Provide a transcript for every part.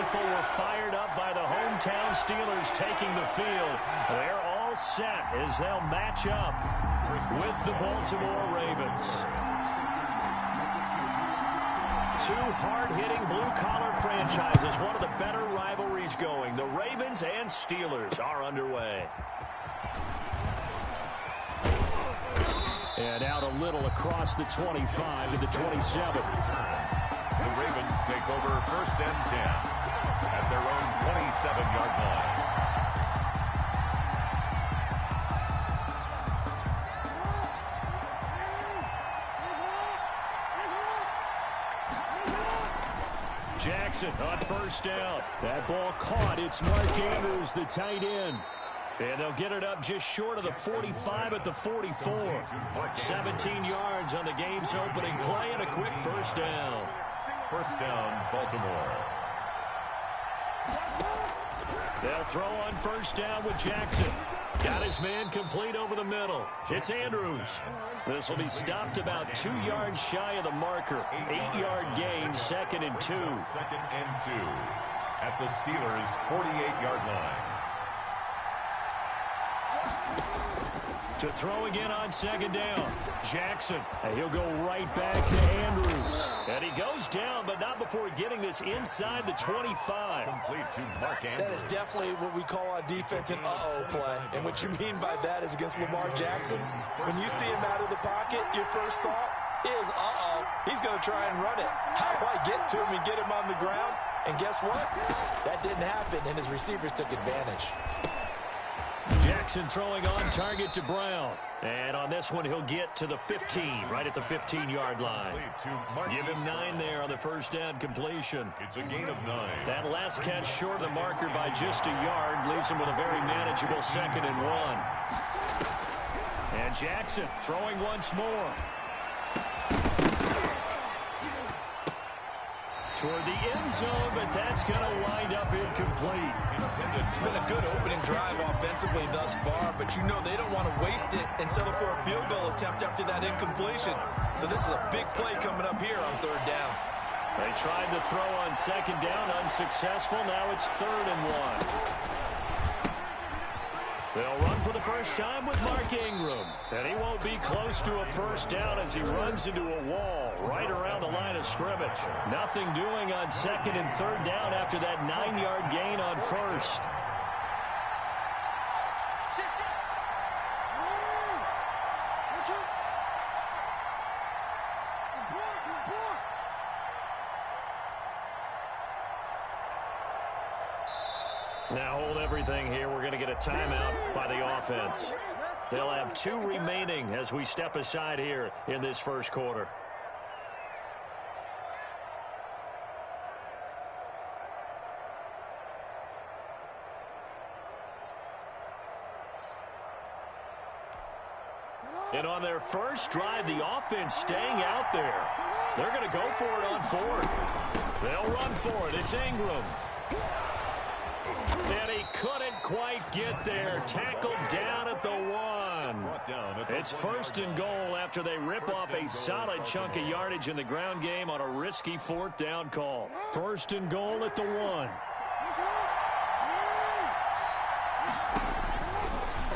faithful were fired up by the hometown Steelers taking the field. They're all set as they'll match up with the Baltimore Ravens. Two hard-hitting blue-collar franchises, one of the better rivalries going. The Ravens and Steelers are underway. And out a little across the 25 to the 27. The Ravens take over 1st and 10 at their own 27-yard line. Jackson on 1st down. That ball caught. It's Mark Andrews, the tight end. And they'll get it up just short of the 45 at the 44. 17 yards on the game's opening play and a quick 1st down. 1st down, Baltimore. They'll throw on 1st down with Jackson. Got his man complete over the middle. It's Andrews. This will be stopped about 2 yards shy of the marker. 8-yard gain, 2nd and 2. 2nd and 2 at the Steelers' 48-yard line. To throw again on 2nd down. Jackson. And he'll go right back to Andrews. And he goes down, but not before getting this inside the 25. Complete to Mark Andrews. That is definitely what we call on defense an uh-oh play. And what you mean by that is against Lamar Jackson. When you see him out of the pocket, your first thought is, uh-oh, he's going to try and run it. How do I get to him and get him on the ground? And guess what? That didn't happen, and his receivers took advantage. Jackson throwing on target to Brown. And on this one, he'll get to the 15, right at the 15-yard line. Give him 9 there on the 1st down completion. It's a gain of 9. That last catch short of the marker by just a yard leaves him with a very manageable 2nd and 1. And Jackson throwing once more. Toward the end zone, but that's going to wind up incomplete. It's been a good opening drive offensively thus far, but you know they don't want to waste it and settle for a field goal attempt after that incompletion. So this is a big play coming up here on 3rd down. They tried to throw on 2nd down, unsuccessful. Now it's 3rd and 1. They'll run for the first time with Mark Ingram. And he won't be close to a 1st down as he runs into a wall right around the line of scrimmage. Nothing doing on 2nd and 3rd down after that 9-yard gain on 1st. Now hold everything here. We're going to get a timeout by the offense. They'll have 2 remaining as we step aside here in this 1st quarter. And on their first drive, the offense staying out there. They're going to go for it on 4th. They'll run for it. It's Ingram. And he couldn't quite get there. Tackled down at the 1. It's 1st and goal after they rip off a solid chunk of yardage in the ground game on a risky 4th down call. 1st and goal at the 1.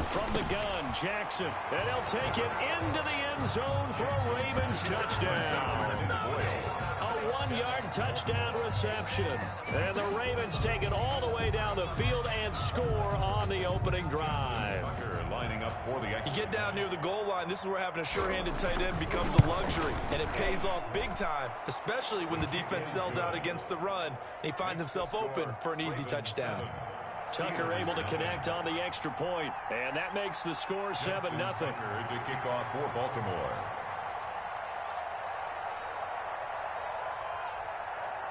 From the gun, Jackson. And he'll take it into the end zone for a Ravens touchdown. A 1-yard touchdown reception. And the Ravens take it all the way down the field and score on the opening drive. Lining up for the You get down near the goal line, this is where having a sure-handed tight end becomes a luxury. And it pays off big time, especially when the defense sells out against the run. And he finds himself open for an easy touchdown. Tucker able to connect on the extra point, and that makes the score 7-0. To kick off for Baltimore.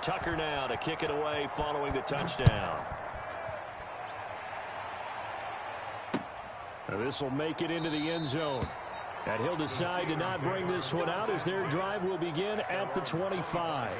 Tucker now to kick it away following the touchdown. This will make it into the end zone. And he'll decide to not bring this one out as their drive will begin at the 25.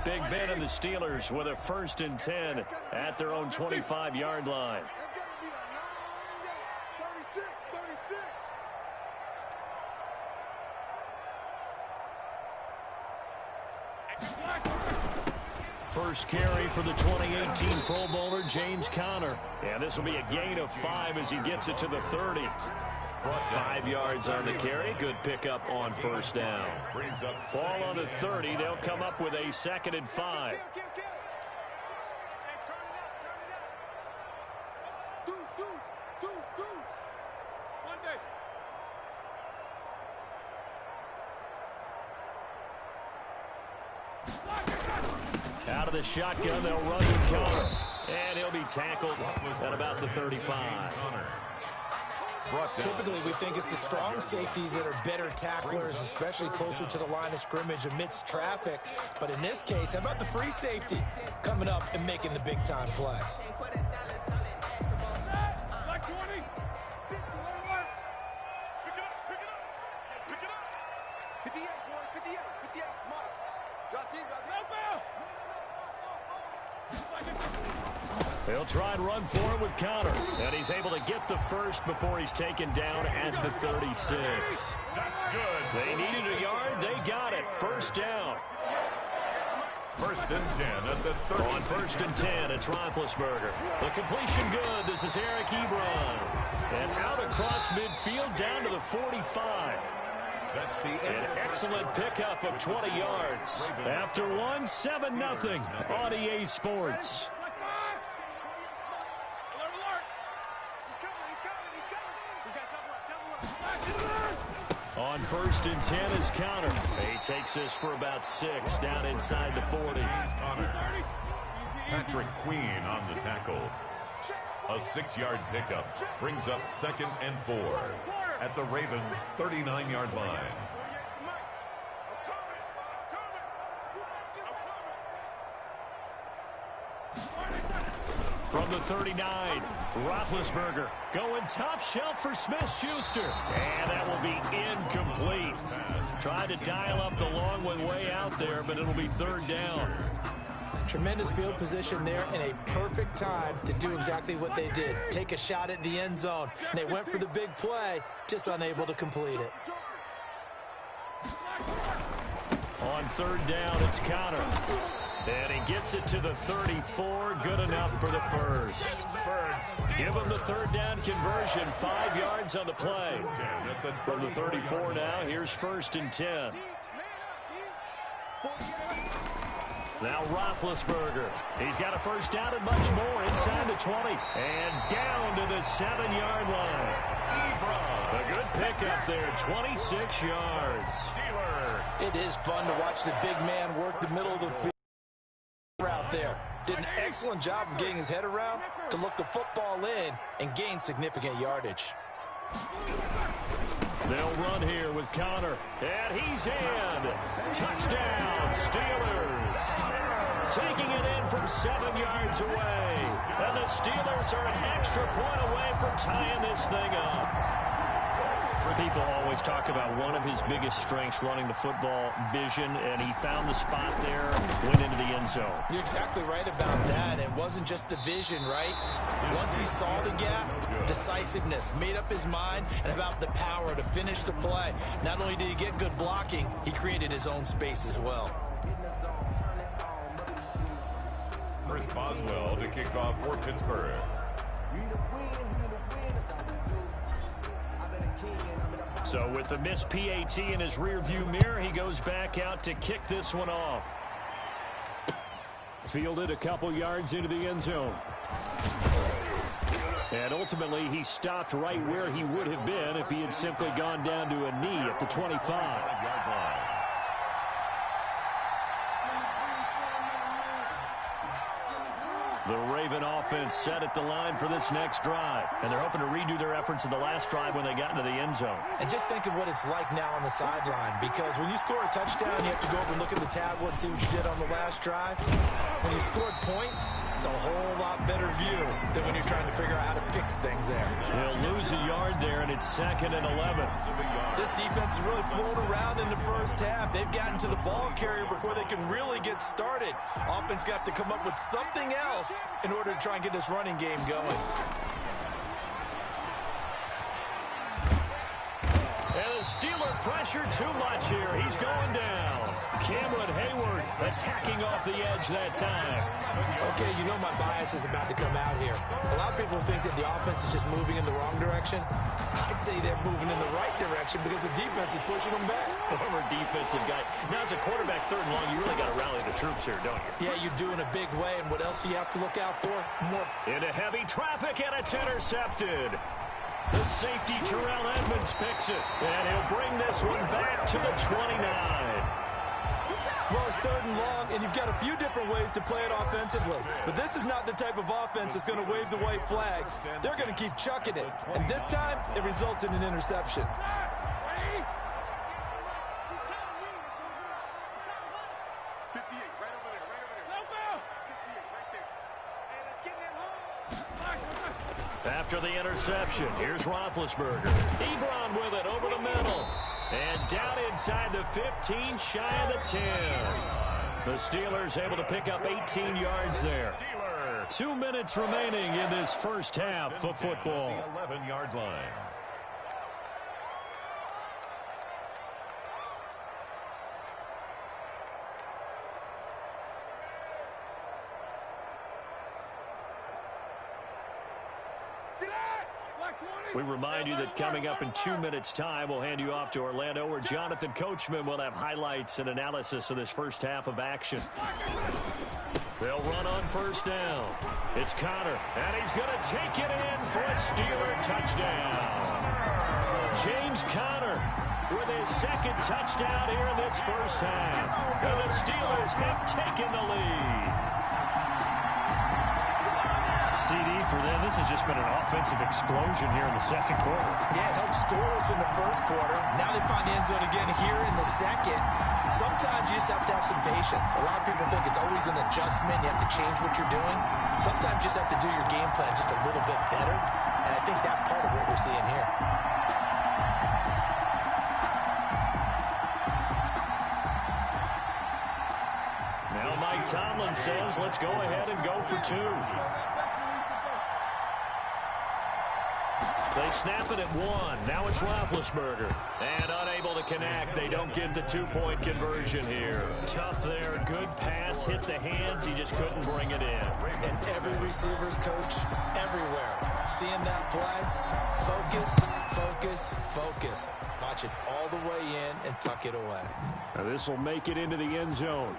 Big Ben and the Steelers with a 1st and 10 at their own 25-yard line. First carry for the 2018 Pro Bowler, James Conner. And this will be a gain of 5 as he gets it to the 30. 5 yards on the carry. Good pickup on 1st down. Ball on the 30. They'll come up with a 2nd and 5. Out of the shotgun, they'll run with Conner. And he'll be tackled at about the 35. Typically, we think it's the strong safeties that are better tacklers, especially closer to the line of scrimmage amidst traffic. But in this case, how about the free safety coming up and making the big-time play? They'll try and run for it with Conner. And he's able to get the first before he's taken down at the 36. That's good. They needed a yard. They got it. 1st down. 1st and 10 at the 30. On 1st and 10, it's Roethlisberger. The completion good. This is Eric Ebron. And out across midfield down to the 45. That's the An excellent pickup of 20 yards. After one, 7-0 on EA Sports. On 1st and 10 is Conner. He takes this for about 6 down inside the 40. Patrick Queen on the tackle. A 6-yard pickup brings up 2nd and 4 at the Ravens' 39-yard line. From the 39, Roethlisberger going top shelf for Smith-Schuster. And that will be incomplete. Tried to dial up the long one way out there, but it'll be 3rd down. Tremendous field position there and a perfect time to do exactly what they did. Take a shot at the end zone. And they went for the big play, just unable to complete it. On 3rd down, it's Conner. And he gets it to the 34. Good enough for the first. Give him the 3rd down conversion. 5 yards on the play. From the 34 now, here's 1st and 10. Now Roethlisberger. He's got a 1st down and much more inside the 20. And down to the 7-yard line. A good pickup there, 26 yards. It is fun to watch the big man work the middle of the field out there. Did an excellent job of getting his head around to look the football in and gain significant yardage. They'll run here with Conner. And he's in. Touchdown, Steelers. Taking it in from 7 yards away. And the Steelers are an extra point away from tying this thing up. People always talk about one of his biggest strengths running the football, vision, and he found the spot there, went into the end zone. You're exactly right about that. It wasn't just the vision, right? Once he saw the gap, decisiveness, made up his mind, and about the power to finish the play. Not only did he get good blocking, he created his own space as well. Chris Boswell to kick off for Pittsburgh. So with the missed PAT in his rearview mirror, he goes back out to kick this one off. Fielded a couple yards into the end zone. And ultimately, he stopped right where he would have been if he had simply gone down to a knee at the 25. The Raven offense set at the line for this next drive. And they're hoping to redo their efforts in the last drive when they got into the end zone. And just think of what it's like now on the sideline. Because when you score a touchdown, you have to go over and look at the tablet and see what you did on the last drive. When you scored points, it's a whole lot better view than when you're trying to figure out how to fix things there. They'll lose a yard there, and it's 2nd and 11. This defense is really flown around in the first half. They've gotten to the ball carrier before they can really get started. Offense got to come up with something else in order to try and get this running game going. And the Steeler pressure too much here. He's going down. Cameron Hayward attacking off the edge that time. Okay, you know my bias is about to come out here. A lot of people think that the offense is just moving in the wrong direction. I'd say they're moving in the right direction because the defense is pushing them back. Former defensive guy. Now, as a quarterback, 3rd and long, you really got to rally the troops here, don't you? Yeah, you do in a big way. And what else do you have to look out for? More. Into heavy traffic, and it's intercepted. The safety, Terrell Edmonds, picks it. And he'll bring this one back to the 29. Well, it's 3rd and long, and you've got a few different ways to play it offensively. But this is not the type of offense that's going to wave the white flag. They're going to keep chucking it. And this time, it results in an interception. After the interception, here's Roethlisberger. Ebron with it over the middle. And down inside the 15, shy of the 10. The Steelers able to pick up 18 yards there. 2 minutes remaining in this first half of football. 11-yard line. We remind you that coming up in 2 minutes' time, we'll hand you off to Orlando, where Jonathan Coachman will have highlights and analysis of this first half of action. They'll run on first down. It's Connor, and he's going to take it in for a Steeler touchdown. James Conner with his 2nd touchdown here in this first half. And the Steelers have taken the lead. CD for them. This has just been an offensive explosion here in the 2nd quarter. Yeah, it held scoreless in the 1st quarter. Now they find the end zone again here in the 2nd. Sometimes you just have to have some patience. A lot of people think it's always an adjustment. You have to change what you're doing. Sometimes you just have to do your game plan just a little bit better. And I think that's part of what we're seeing here. Now Mike Tomlin says, let's go ahead and go for 2. They snap it at 1. Now it's Roethlisberger. And unable to connect. They don't get the 2-point conversion here. Tough there. Good pass. Hit the hands. He just couldn't bring it in. And every receiver's coach everywhere. Seeing that play, focus, focus, focus. Watch it all the way in and tuck it away. Now this will make it into the end zone.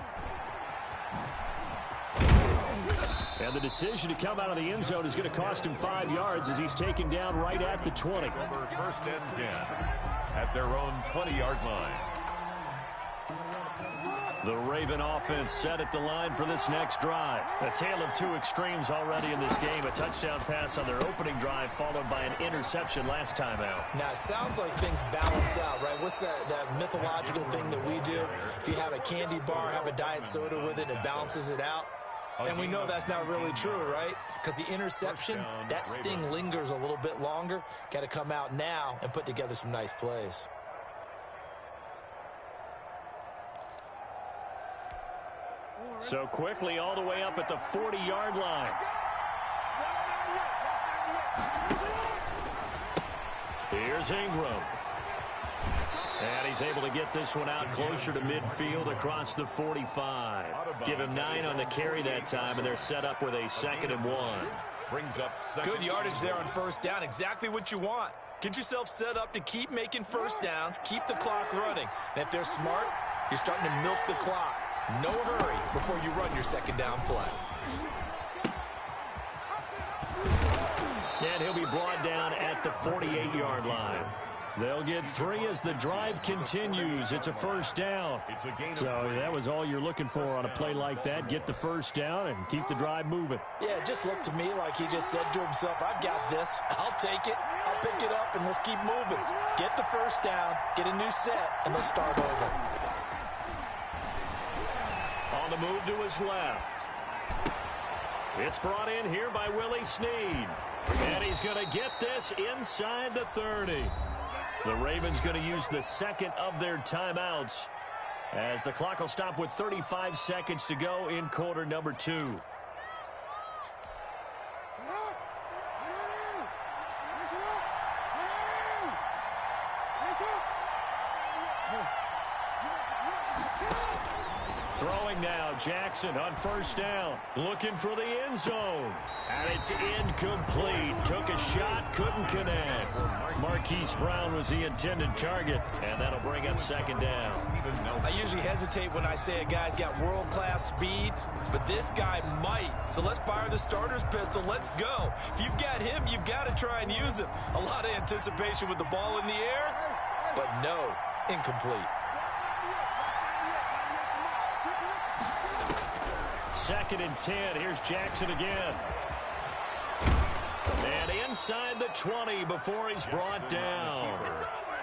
And the decision to come out of the end zone is going to cost him 5 yards as he's taken down right at the 20. Over 1st and 10 at their own 20-yard line. The Raven offense set at the line for this next drive. A tale of 2 extremes already in this game. A touchdown pass on their opening drive followed by an interception last time out. Now, it sounds like things balance out, right? What's that mythological thing that we do? If you have a candy bar, have a diet soda with it, it balances it out. And we know that's not really true, right? Because the interception, that sting lingers a little bit longer. Got to come out now and put together some nice plays. So quickly all the way up at the 40-yard line. Here's Ingram. And he's able to get this one out closer to midfield across the 45. Give him 9 on the carry that time, and they're set up with a 2nd and 1. Brings up good yardage there on first down. Exactly what you want. Get yourself set up to keep making first downs, keep the clock running. And if they're smart, you're starting to milk the clock. No hurry before you run your 2nd down play. And he'll be brought down at the 48-yard line. They'll get 3 as the drive continues. It's a first down. So that was all you're looking for on a play like that. Get the first down and keep the drive moving. Yeah, it just looked to me like he just said to himself, I've got this. I'll take it. I'll pick it up, and let's keep moving. Get the first down, get a new set, and let's start over. On the move to his left. It's brought in here by Willie Snead. And he's going to get this inside the 30. The Ravens going to use the second of their timeouts as the clock will stop with 35 seconds to go in quarter number 2. Throwing now, Jackson on first down, looking for the end zone. And it's incomplete. Took a shot, couldn't connect. Marquise Brown was the intended target, and that'll bring up second down. I usually hesitate when I say a guy's got world-class speed, but this guy might. So let's fire the starter's pistol. Let's go. If you've got him, you've got to try and use him. A lot of anticipation with the ball in the air, but no, incomplete. Second and 10. Here's Jackson again. And inside the 20 before he's brought down.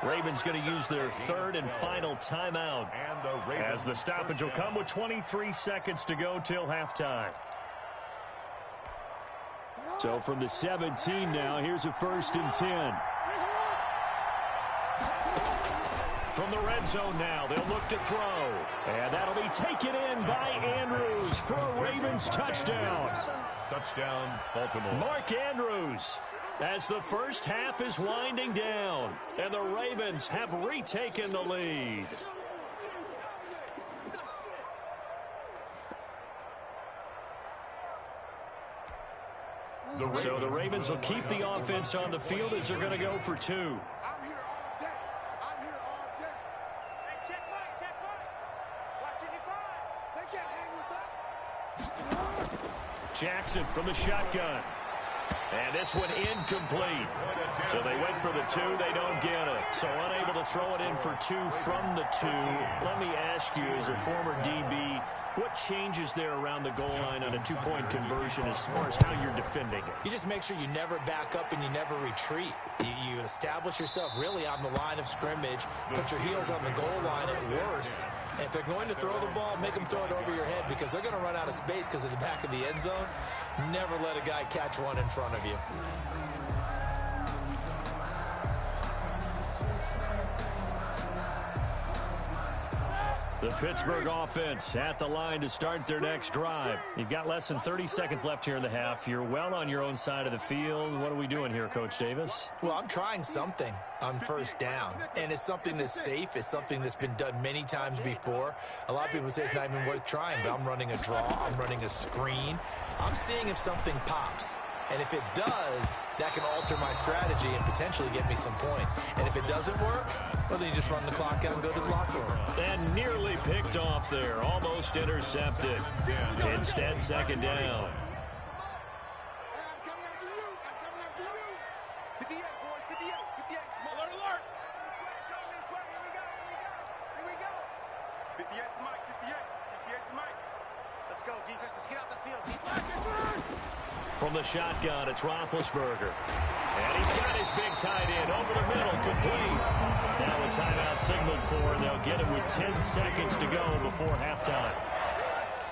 Ravens going to use their third and final timeout as the stoppage will come with 23 seconds to go till halftime. So from the 17 now, here's a first and 10. From the red zone now, they'll look to throw. And that'll be taken in by Andrews for a Ravens touchdown. Touchdown, Baltimore. Mark Andrews, as the first half is winding down, and the Ravens have retaken the lead. So the Ravens will keep the offense on the field as they're going to go for 2. Jackson from the shotgun. And this one incomplete. So they went for the 2. They don't get it. So unable to throw it in for 2 from the 2. Let me ask you, as a former DB, what changes there around the goal line on a 2-point conversion as far as how you're defending it? You just make sure you never back up and you never retreat. You establish yourself really on the line of scrimmage, put your heels on the goal line at worst. And if they're going to throw the ball, make them throw it over your head because they're going to run out of space because of the back of the end zone. Never let a guy catch one in front of you. The Pittsburgh offense at the line to start their next drive. You've got less than 30 seconds left here in the half. You're well on your own side of the field. What are we doing here, Coach Davis? Well, I'm trying something on first down, and it's something that's safe. It's something that's been done many times before. A lot of people say it's not even worth trying, but I'm running a draw. I'm running a screen. I'm seeing if something pops. And if it does, that can alter my strategy and potentially get me some points. And if it doesn't work, well, then you just run the clock out and go to the locker room. And nearly picked off there. Almost intercepted. Instead, second down. Let's go, defense. Let's get out the field. From the shotgun, it's Roethlisberger. And he's got his big tight end over the middle, complete. Now a timeout signaled for, and they'll get it with 10 seconds to go before halftime.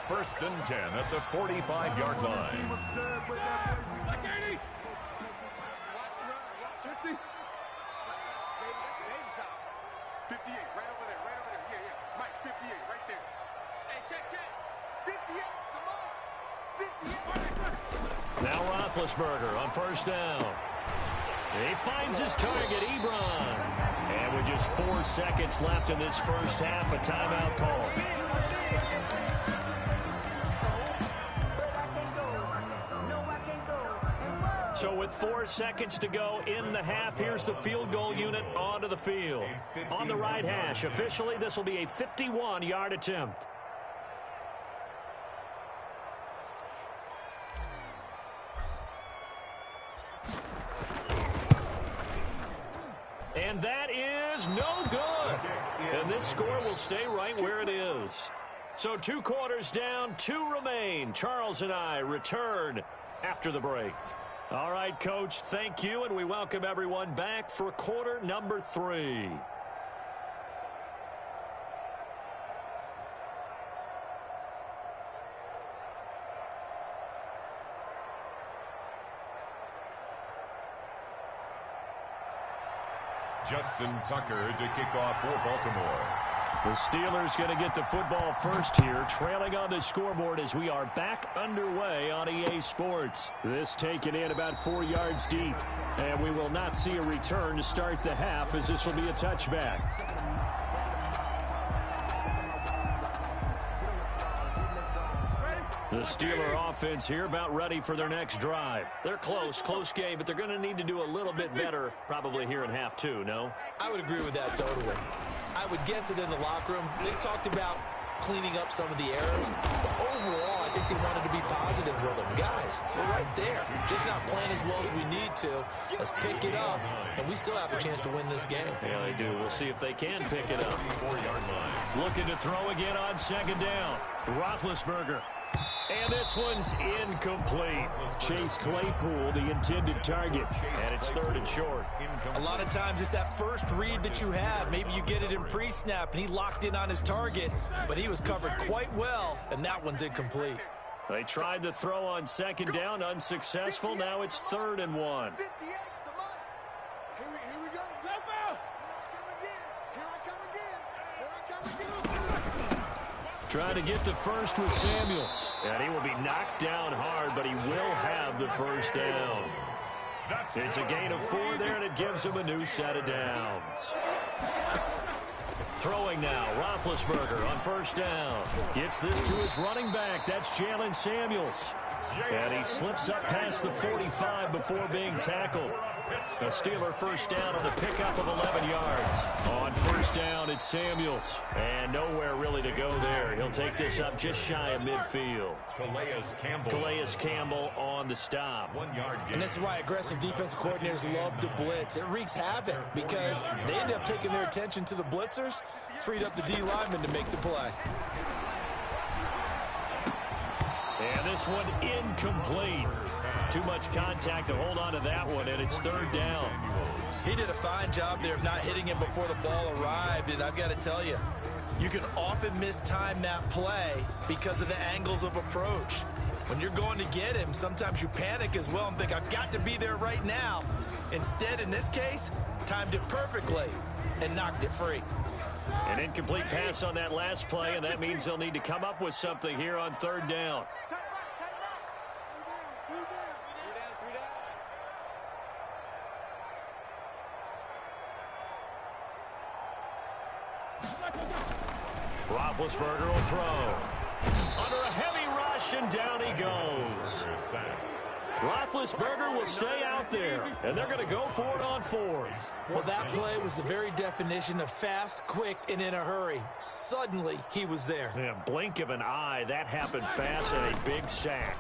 First and 10 at the 45-yard line. Now Roethlisberger on first down. He finds his target, Ebron. And with just 4 seconds left in this first half, a timeout call. So with 4 seconds to go in the half, here's the field goal unit onto the field. On the right hash, officially this will be a 51-yard attempt. And that is no good. And this score will stay right where it is. So 2 quarters down, 2 remain. Charles and I return after the break. All right, Coach, thank you, and we welcome everyone back for quarter number 3. Justin Tucker to kick off for Baltimore. The Steelers going to get the football first here, trailing on the scoreboard as we are back underway on EA Sports. This taken in about 4 yards deep, and we will not see a return to start the half as this will be a touchback. The Steeler offense here about ready for their next drive. They're close game, but they're going to need to do a little bit better probably here in half 2, no? I would agree with that totally. I would guess it in the locker room. They talked about cleaning up some of the errors. But overall, I think they wanted to be positive with them. Guys, we're right there. Just not playing as well as we need to. Let's pick it up, and we still have a chance to win this game. Yeah, they do. We'll see if they can pick it up. Looking to throw again on second down. Roethlisberger. And this one's incomplete. Chase Claypool, the intended target. And it's 3rd and short. A lot of times it's that first read that you have. Maybe you get it in pre-snap, and he locked in on his target, but he was covered quite well, and that one's incomplete. They tried to throw on second down, unsuccessful. Now it's 3rd and 1. Here we go. Here I come again. Trying to get the first with Samuels. And he will be knocked down hard, but he will have the first down. It's a gain of 4 there, and it gives him a new set of downs. Throwing now, Roethlisberger on first down. Gets this to his running back. That's Jalen Samuels. And he slips up past the 45 before being tackled. A Steeler first down on the pickup of 11 yards. On first down, it's Samuels. And nowhere really to go there. He'll take this up just shy of midfield. Calais Campbell on the stop. 1 yard gain. And this is why aggressive defensive coordinators love to blitz. It wreaks havoc because they end up taking their attention to the blitzers, freed up the D lineman to make the play. And this one incomplete. Too much contact to hold on to that one, and it's 3rd down. He did a fine job there of not hitting him before the ball arrived, and I've got to tell you, you can often mistime that play because of the angles of approach. When you're going to get him, sometimes you panic as well and think, I've got to be there right now. Instead, in this case, timed it perfectly and knocked it free. An incomplete pass on that last play, and that means they'll need to come up with something here on 3rd down. Roethlisberger will throw. Under a heavy rush, and down he goes. Roethlisberger will stay out there, and they're going to go for it on 4th. Well, that play was the very definition of fast, quick, and in a hurry. Suddenly, he was there. Yeah, blink of an eye, that happened fast, and a big sack.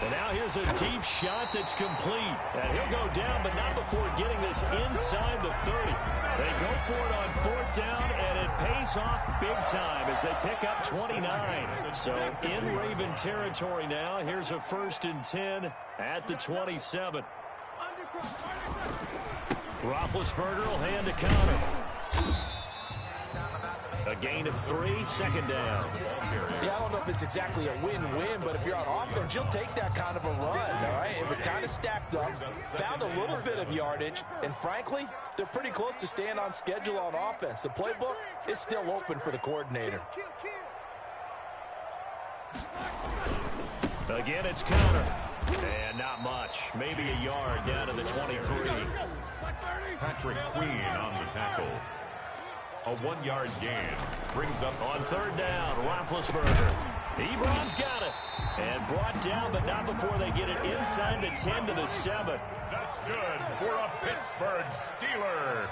And now here's a deep shot that's complete. And he'll go down, but not before getting this inside the 30. They go for it on 4th down, and it pays off big time as they pick up 29. So in Raven territory now, here's a 1st and 10 at the 27. Roethlisberger will hand to counter. A gain of 3, 2nd down. Yeah, I don't know if it's exactly a win-win, but if you're on offense, you'll take that kind of a run, all right? It was kind of stacked up, found a little bit of yardage, and frankly, they're pretty close to staying on schedule on offense. The playbook is still open for the coordinator. Again, it's counter. And not much. Maybe a yard down to the 23. Patrick Queen on the tackle. A 1 yard gain brings up on 3rd down. Roethlisberger. Ebron's got it. And brought down, but not before they get it inside the 10 to the 7. That's good for a Pittsburgh Steeler.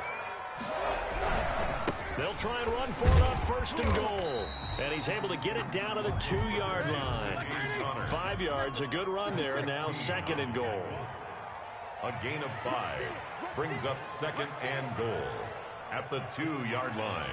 They'll try and run for it on 1st and goal. And he's able to get it down to the 2-yard line. 5 yards, a good run there, and now 2nd and goal. A gain of 5 brings up second and goal at the 2-yard line.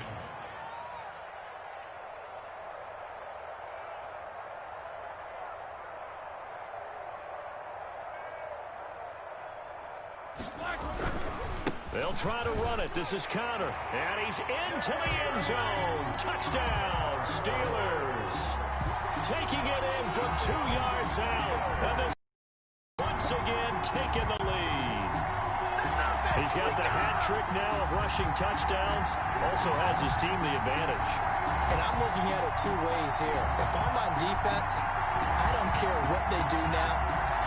They'll try to run it. This is Connor. And he's into the end zone. Touchdown, Steelers. Taking it in from 2 yards out. And this once again taking the lead. He's got the hat trick now of rushing touchdowns. Also has his team the advantage. And I'm looking at it 2 ways here. If I'm on defense, I don't care what they do now.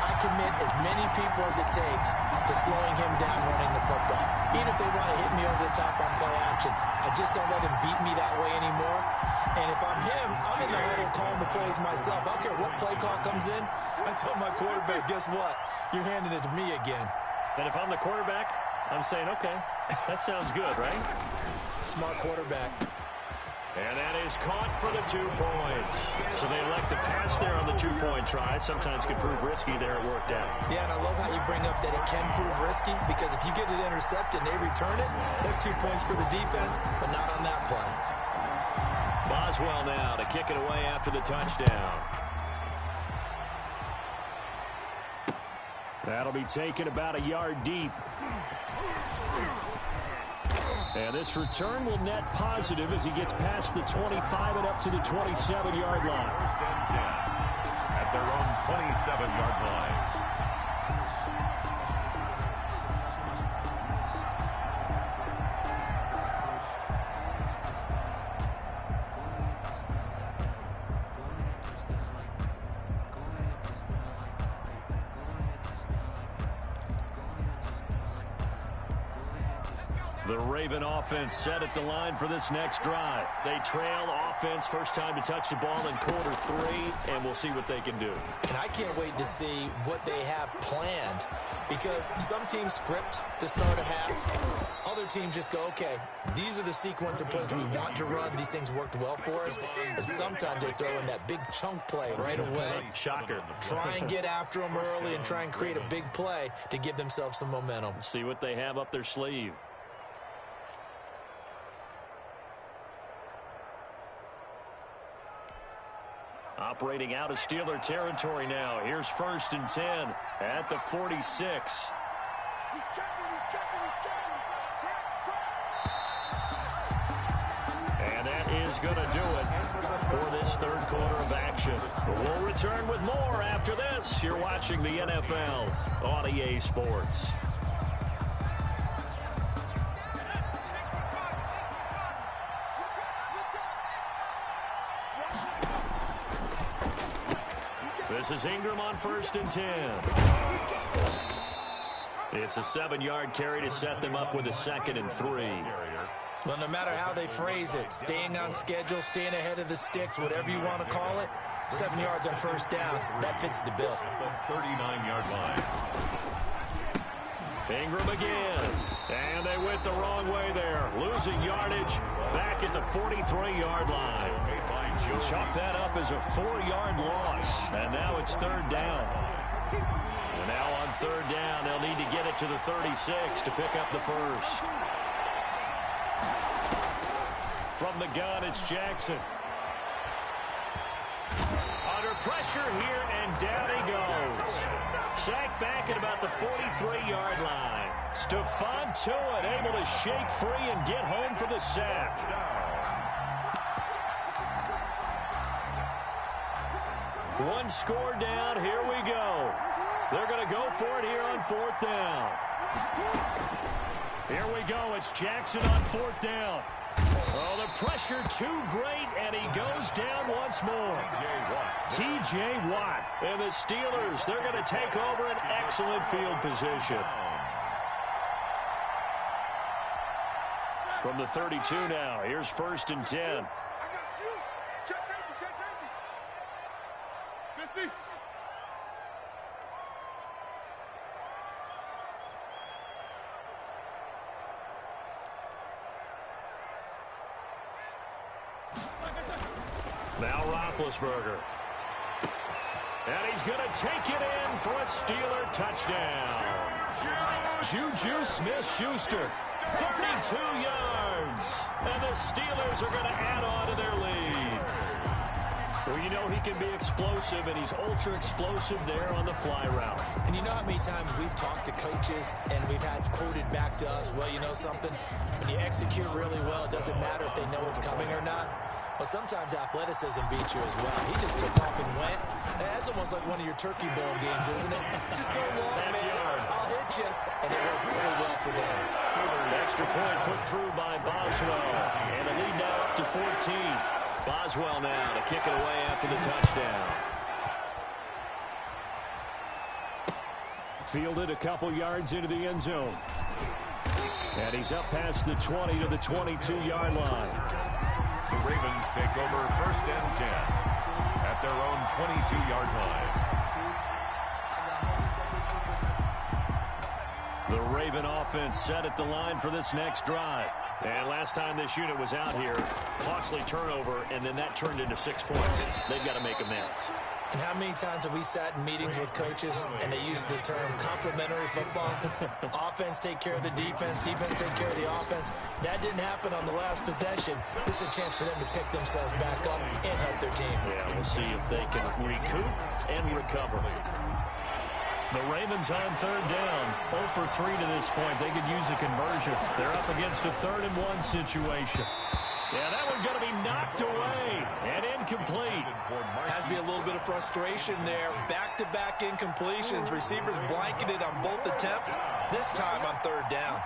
I commit as many people as it takes to slowing him down running the football. Even if they want to hit me over the top on play action, I just don't let him beat me that way anymore. And if I'm him, I'm in the huddle calling the plays myself. I don't care what play call comes in. I tell my quarterback, guess what? You're handing it to me again. And if I'm the quarterback, I'm saying, okay, that sounds good, right? Smart quarterback. And that is caught for the 2 points. So they elect to pass there on the 2-point try. Sometimes can prove risky there. It worked out. Yeah, and I love how you bring up that it can prove risky, because if you get it intercepted and they return it, that's 2 points for the defense, but not on that play. Boswell now to kick it away after the touchdown. That'll be taken about a yard deep. And this return will net positive as he gets past the 25 and up to the 27-yard line. First and 10 at their own 27-yard line. The Raven offense set at the line for this next drive. They trail offense, first time to touch the ball in quarter 3, and we'll see what they can do. And I can't wait to see what they have planned, because some teams script to start a half. Other teams just go, okay, these are the sequence of plays we want to run. These things worked well for us. And sometimes they throw in that big chunk play right away. Shocker. Try and get after them early and try and create a big play to give themselves some momentum. See what they have up their sleeve. Operating out of Steeler territory now. Here's 1st and 10 at the 46. He's checking. And that is going to do it for this 3rd quarter of action. But we'll return with more after this. You're watching the NFL on EA Sports. This is Ingram on 1st and 10. It's a 7-yard carry to set them up with a 2nd and 3. Well, no matter how they phrase it, staying on schedule, staying ahead of the sticks, whatever you want to call it, 7 yards on 1st down, that fits the bill. The 39-yard line. Ingram again. And they went the wrong way there. Losing yardage back at the 43-yard line. Chalk that up as a 4-yard loss. And now it's 3rd down. And now on 3rd down, they'll need to get it to the 36 to pick up the 1st. From the gun, it's Jackson. Under pressure here, and down he goes. Sacked back at about the 43-yard line. Stephon Tuitt able to shake free and get home for the sack. One score down. Here we go. They're going to go for it here on 4th down. Here we go. It's Jackson on 4th down. Oh, the pressure too great, and he goes down once more. T.J. Watt. And the Steelers, they're going to take over an excellent field position. From the 32 now, here's 1st and 10. I got you. Check safety. 50. Now Roethlisberger. And he's going to take it in for a Steeler touchdown. Juju Smith-Schuster, 32 yards. And the Steelers are going to add on to their lead. Well, you know he can be explosive, and he's ultra-explosive there on the fly route. And you know how many times we've talked to coaches, and we've had quoted back to us, well, you know something? When you execute really well, it doesn't matter if they know it's coming or not. Well, sometimes athleticism beats you as well. He just took off and went. That's almost like one of your Turkey Bowl games, isn't it? Just go long, man. I'll hit you. And it worked really well for them. An extra point put through by Boswell. And the lead now up to 14. Boswell now to kick it away after the touchdown. Fielded a couple yards into the end zone. And he's up past the 20 to the 22-yard line. The Ravens take over 1st and 10 at their own 22-yard line. The Raven offense set at the line for this next drive. And last time this unit was out here, costly turnover, and then that turned into 6 points. They've got to make amends. And how many times have we sat in meetings with coaches and they use the term complementary football? Offense take care of the defense, defense take care of the offense. That didn't happen on the last possession. This is a chance for them to pick themselves back up and help their team. Yeah, we'll see if they can recoup and recover. The Ravens on 3rd down, 0 for 3 to this point. They could use a conversion. They're up against a 3rd and 1 situation. Yeah, that one's going to be knocked away and incomplete. Has to be a little bit of frustration there. Back-to-back incompletions. Receivers blanketed on both attempts, this time on 3rd down.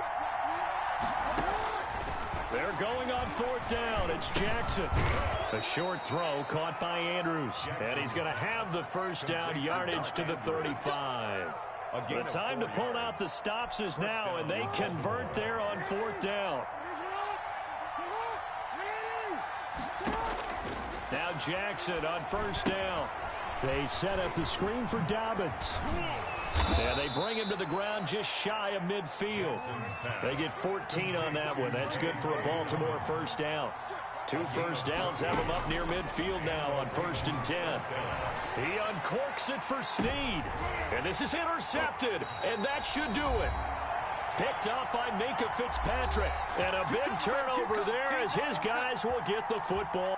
They're going on 4th down. It's Jackson. A short throw caught by Andrews. And he's going to have the 1st down yardage to the 35. The time to pull out the stops is now, and they convert there on 4th down. Now Jackson on 1st down. They set up the screen for Dobbins. And they bring him to the ground just shy of midfield. They get 14 on that one. That's good for a Baltimore 1st down. 2 first downs have him up near midfield now on 1st and 10. He uncorks it for Snead. And this is intercepted. And that should do it. Picked up by Minkah Fitzpatrick. And a big turnover there as his guys will get the football